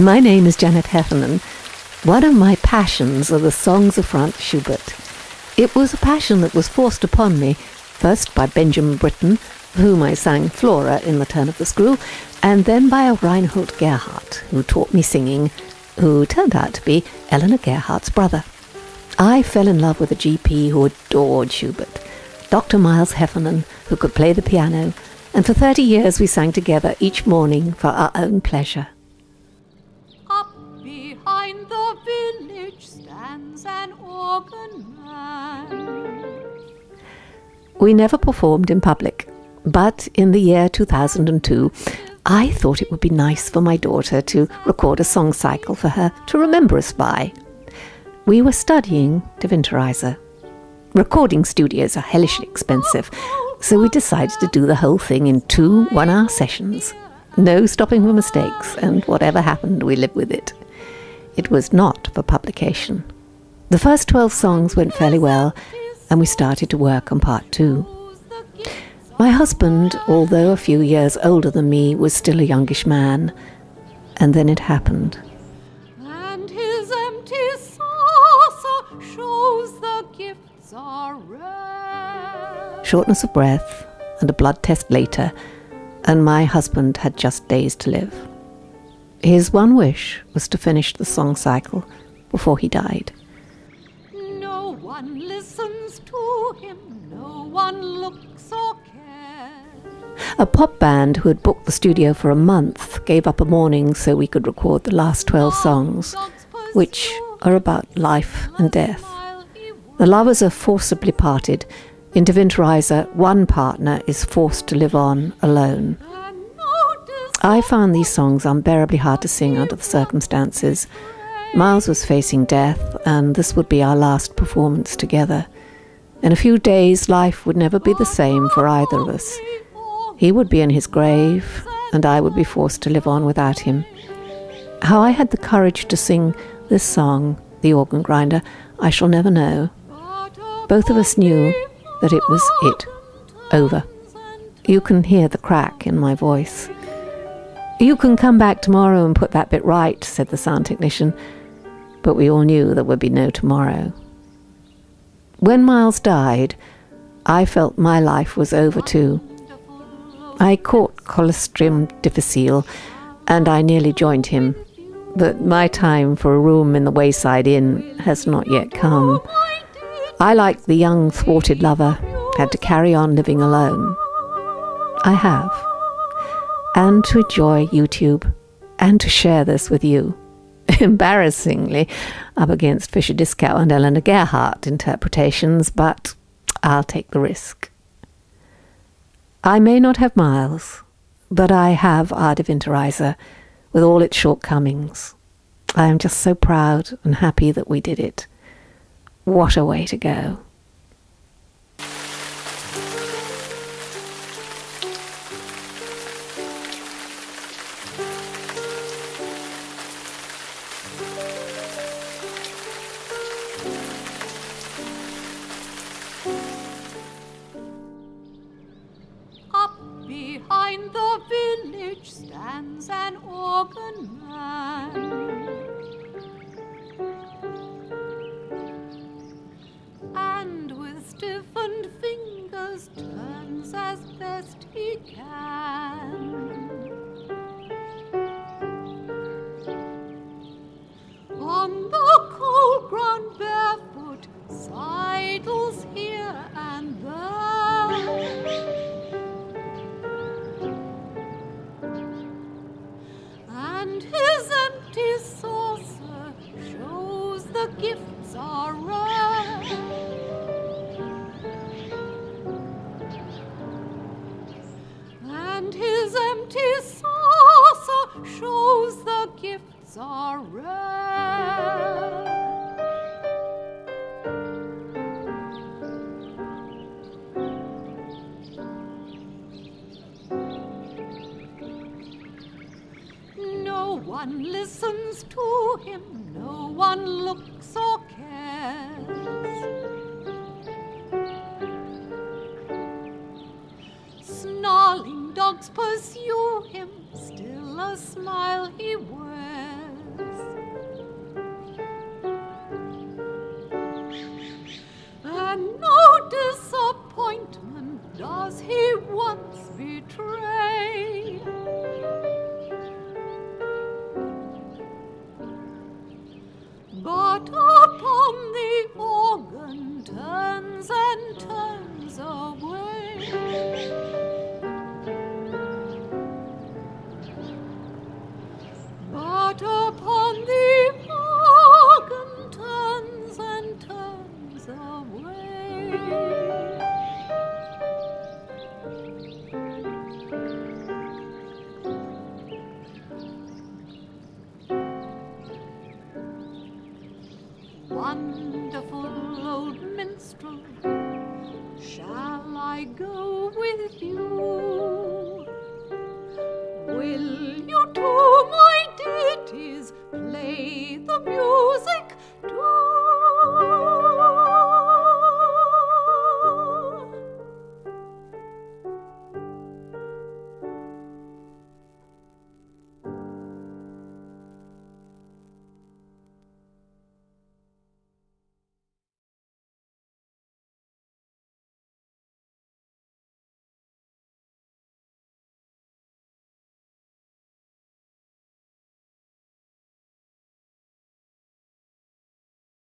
My name is Janette Heffernan. One of my passions are the songs of Franz Schubert. It was a passion that was forced upon me, first by Benjamin Britten, of whom I sang Flora in The Turn of the Screw, and then by Reinhold Gerhardt, who taught me singing, who turned out to be Eleanor Gerhardt's brother. I fell in love with a GP who adored Schubert, Dr. Miles Heffernan, who could play the piano, and for 30 years we sang together each morning for our own pleasure. Behind the village stands an organ man. We never performed in public, but in the year 2002, I thought it would be nice for my daughter to record a song cycle for her to remember us by. We were studying to Winterreise. Recording studios are hellishly expensive, so we decided to do the whole thing in 2 one-hour sessions. No stopping for mistakes, and whatever happened, we lived with it. It was not for publication. The first 12 songs went fairly well, and we started to work on part 2. My husband, although a few years older than me, was still a youngish man, and then it happened. And his empty saucer shows the gifts are rare. Shortness of breath and a blood test later, and my husband had just days to live. His one wish was to finish the song cycle before he died. No one listens to him, no one looks or cares. A pop band who had booked the studio for a month gave up a morning so we could record the last 12 songs, which are about life and death. The lovers are forcibly parted. In Winterreise, one partner is forced to live on alone. I found these songs unbearably hard to sing under the circumstances. Miles was facing death, and this would be our last performance together. In a few days, life would never be the same for either of us. He would be in his grave, and I would be forced to live on without him. How I had the courage to sing this song, The Organ Grinder, I shall never know. Both of us knew that it was it. Over. You can hear the crack in my voice. "You can come back tomorrow and put that bit right," said the sound technician, but we all knew there would be no tomorrow. When Miles died, I felt my life was over too. I caught Clostridium difficile, and I nearly joined him, but my time for a room in the wayside inn has not yet come. I, like the young thwarted lover, had to carry on living alone. I have. And to enjoy YouTube, and to share this with you. Embarrassingly, up against Fischer Dieskau and Eleanor Gerhardt interpretations, but I'll take the risk. I may not have Miles, but I have Ade Winterreise, with all its shortcomings. I am just so proud and happy that we did it. What a way to go. Behind the village stands an organ man, and with stiffened fingers turns as best he can. On the cold ground barefoot sidles here and there, and his empty saucer shows the gifts are rare. And his empty saucer shows the gifts are rare. No one listens to him, no one looks or cares. Snarling dogs pursue him, still a smile he wears. but upon the organ turns and turns away. Wonderful old minstrel, shall I go with you?